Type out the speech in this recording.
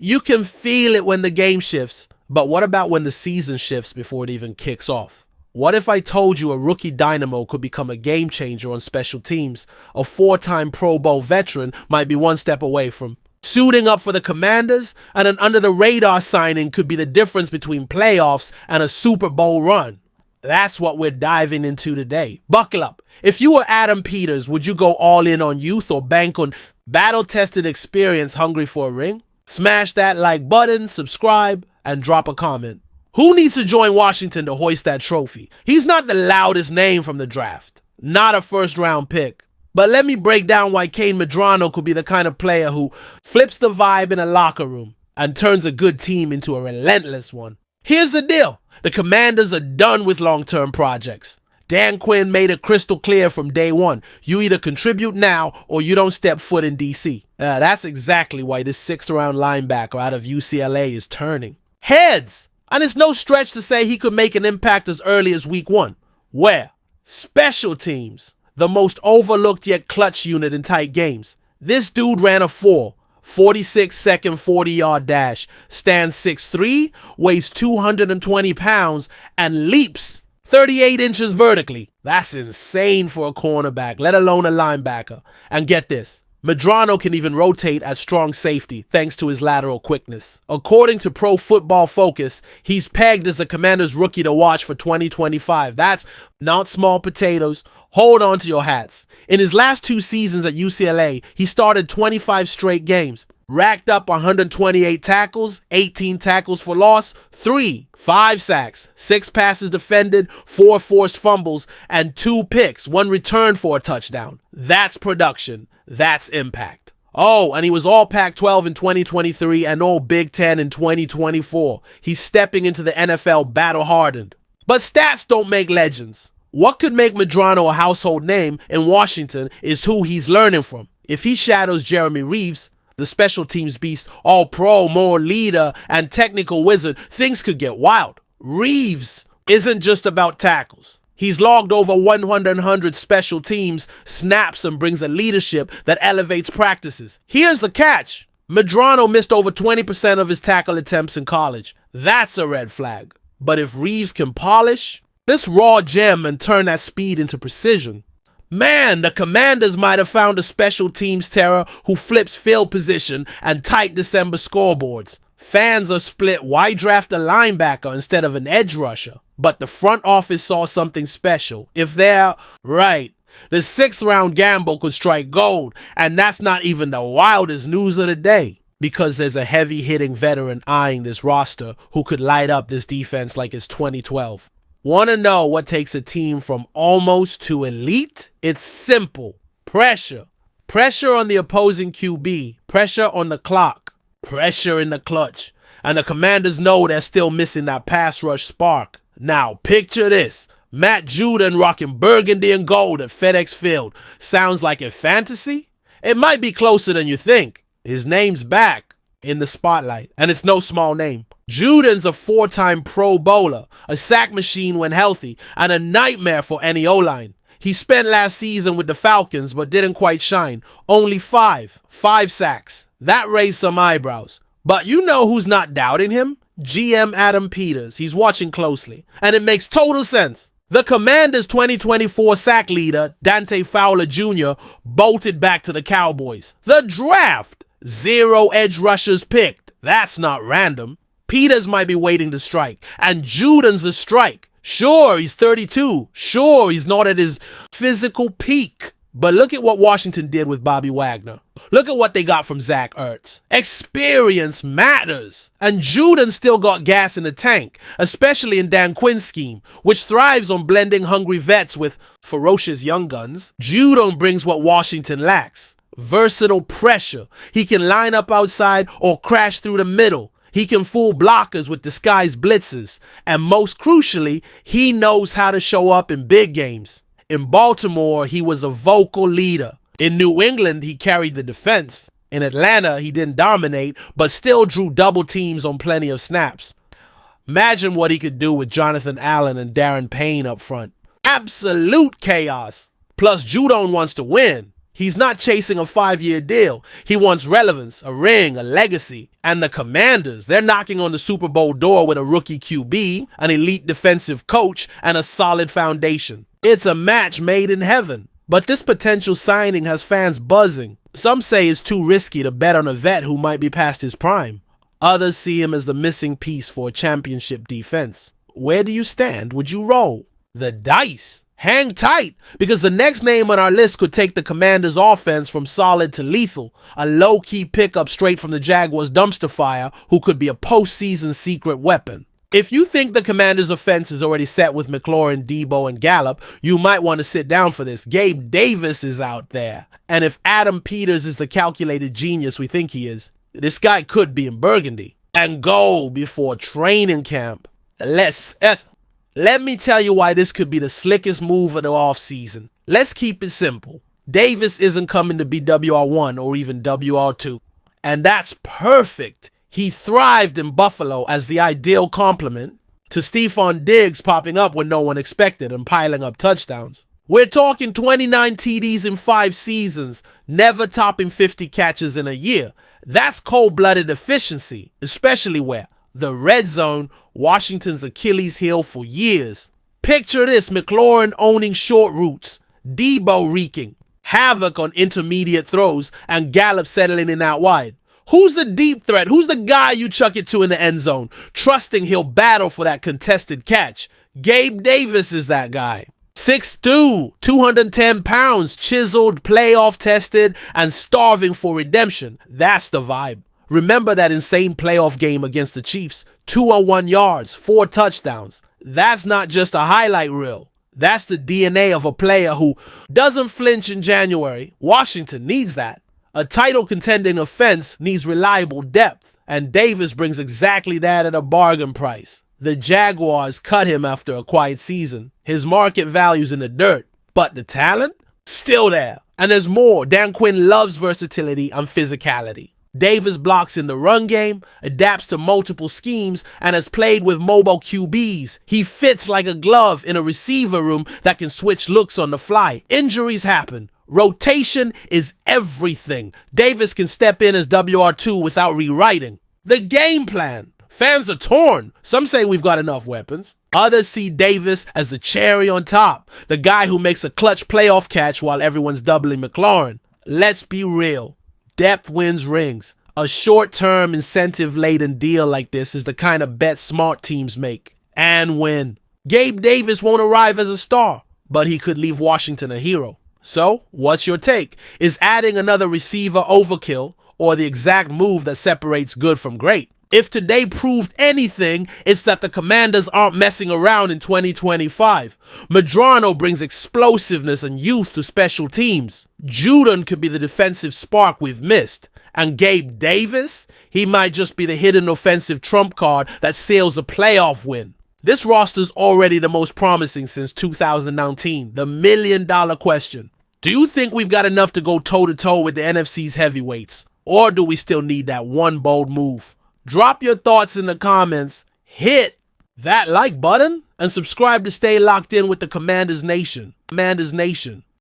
You can feel it when the game shifts, but what about when the season shifts before it even kicks off? What if I told you a rookie dynamo could become a game changer on special teams? A 4-time Pro Bowl veteran might be one step away from suiting up for the Commanders, and an under-the-radar signing could be the difference between playoffs and a Super Bowl run. That's what we're diving into today. Buckle up. If you were Adam Peters, would you go all in on youth or bank on battle-tested experience hungry for a ring? Smash that like button, subscribe, and drop a comment. Who needs to join Washington to hoist that trophy? He's not the loudest name from the draft. Not a first-round pick. But let me break down why Kane Madano could be the kind of player who flips the vibe in a locker room and turns a good team into a relentless one. Here's the deal. The Commanders are done with long-term projects. Dan Quinn made it crystal clear from day one. You either contribute now or you don't step foot in D.C. That's exactly why this 6th-round linebacker out of UCLA is turning heads. And it's no stretch to say he could make an impact as early as week 1. Where? Special teams. The most overlooked yet clutch unit in tight games. This dude ran a 46-second 40-yard dash, stands 6'3", weighs 220 pounds, and leaps 38 inches vertically. That's insane for a cornerback, let alone a linebacker. And get this. Madano can even rotate at strong safety thanks to his lateral quickness. According to Pro Football Focus, he's pegged as the Commanders' rookie to watch for 2025. That's not small potatoes. Hold on to your hats. In his last 2 seasons at UCLA, he started 25 straight games, racked up 128 tackles, 18 tackles for loss, 5 sacks, 6 passes defended, 4 forced fumbles, and 2 picks, 1 return for a touchdown. That's production. That's impact. Oh, and he was all Pac-12 in 2023 and all Big Ten in 2024. He's stepping into the NFL battle-hardened. But stats don't make legends. What could make Madano a household name in Washington is who he's learning from. If he shadows Jeremy Reeves, the special teams beast, all-pro, more leader, and technical wizard, things could get wild. Reeves isn't just about tackles. He's logged over 100 special teams snaps and brings a leadership that elevates practices. Here's the catch. Madano missed over 20% of his tackle attempts in college. That's a red flag. But if Reeves can polish this raw gem and turn that speed into precision, man, the Commanders might have found a special teams terror who flips field position and tight December scoreboards. Fans are split. Why draft a linebacker instead of an edge rusher? But the front office saw something special. If they're right, the 6th-round gamble could strike gold, and that's not even the wildest news of the day, because there's a heavy-hitting veteran eyeing this roster who could light up this defense like it's 2012. Want to know what takes a team from almost to elite? It's simple. Pressure. Pressure on the opposing QB. Pressure on the clock. Pressure in the clutch. And the Commanders know they're still missing that pass rush spark. Now, picture this. Matt Judon rocking Burgundy and Gold at FedEx Field. Sounds like a fantasy? It might be closer than you think. His name's back in the spotlight, and it's no small name. Judon's a 4-time Pro Bowler, a sack machine when healthy, and a nightmare for any O-line. He spent last season with the Falcons, but didn't quite shine. Only 5 sacks. That raised some eyebrows. But you know who's not doubting him? GM Adam Peters. He's watching closely. And it makes total sense. The Commanders' 2024 sack leader, Dante Fowler Jr., bolted back to the Cowboys. The draft. 0 edge rushers picked. That's not random. Peters might be waiting to strike. And Judon's the strike. Sure, he's 32. Sure, he's not at his physical peak. But look at what Washington did with Bobby Wagner. Look at what they got from Zach Ertz. Experience matters. And Judon still got gas in the tank, especially in Dan Quinn's scheme, which thrives on blending hungry vets with ferocious young guns. Judon brings what Washington lacks. Versatile pressure. He can line up outside or crash through the middle. He can fool blockers with disguised blitzes. And most crucially, he knows how to show up in big games. In Baltimore, he was a vocal leader. In New England, he carried the defense. In Atlanta, he didn't dominate, but still drew double teams on plenty of snaps. Imagine what he could do with Jonathan Allen and Darren Payne up front. Absolute chaos. Plus, Judon wants to win. He's not chasing a 5-year deal. He wants relevance, a ring, a legacy. And the Commanders, they're knocking on the Super Bowl door with a rookie QB, an elite defensive coach, and a solid foundation. It's a match made in heaven. But this potential signing has fans buzzing. Some say it's too risky to bet on a vet who might be past his prime. Others see him as the missing piece for a championship defense. Where do you stand? Would you roll the dice? Hang tight, because the next name on our list could take the Commanders' offense from solid to lethal, a low-key pickup straight from the Jaguars' dumpster fire who could be a postseason secret weapon. If you think the Commanders' offense is already set with McLaurin, Debo, and Gallup, you might want to sit down for this. Gabe Davis is out there, and if Adam Peters is the calculated genius we think he is, this guy could be in Burgundy and Gold before training camp. Let me tell you why this could be the slickest move of the offseason. Let's keep it simple. Davis isn't coming to be WR1 or even WR2. And that's perfect. He thrived in Buffalo as the ideal complement to Stephon Diggs popping up when no one expected and piling up touchdowns. We're talking 29 TDs in 5 seasons, never topping 50 catches in a year. That's cold-blooded efficiency, especially where the red zone, Washington's Achilles heel for years. Picture this: McLaurin owning short routes, Debo wreaking havoc on intermediate throws, and Gallup settling in out wide. Who's the deep threat? Who's the guy you chuck it to in the end zone, trusting he'll battle for that contested catch? Gabe Davis is that guy. 6'2", 210 pounds, chiseled, playoff tested, and starving for redemption. That's the vibe. Remember that insane playoff game against the Chiefs? 201 yards, 4 touchdowns. That's not just a highlight reel. That's the DNA of a player who doesn't flinch in January. Washington needs that. A title contending offense needs reliable depth, and Davis brings exactly that at a bargain price. The Jaguars cut him after a quiet season. His market value's in the dirt, but the talent? Still there. And there's more. Dan Quinn loves versatility and physicality. Davis blocks in the run game, adapts to multiple schemes, and has played with mobile QBs. He fits like a glove in a receiver room that can switch looks on the fly. Injuries happen. Rotation is everything. Davis can step in as WR2 without rewriting. The game plan. Fans are torn. Some say we've got enough weapons. Others see Davis as the cherry on top, the guy who makes a clutch playoff catch while everyone's doubling McLaurin. Let's be real. Depth wins rings. A short-term, incentive-laden deal like this is the kind of bet smart teams make and win. Gabe Davis won't arrive as a star, but he could leave Washington a hero. So, what's your take? Is adding another receiver overkill, or the exact move that separates good from great? If today proved anything, it's that the Commanders aren't messing around in 2025. Madano brings explosiveness and youth to special teams. Judon could be the defensive spark we've missed. And Gabe Davis? He might just be the hidden offensive trump card that seals a playoff win. This roster's already the most promising since 2019. The million-dollar question. Do you think we've got enough to go toe-to-toe with the NFC's heavyweights? Or do we still need that one bold move? Drop your thoughts in the comments, hit that like button, and subscribe to stay locked in with the Commanders Nation.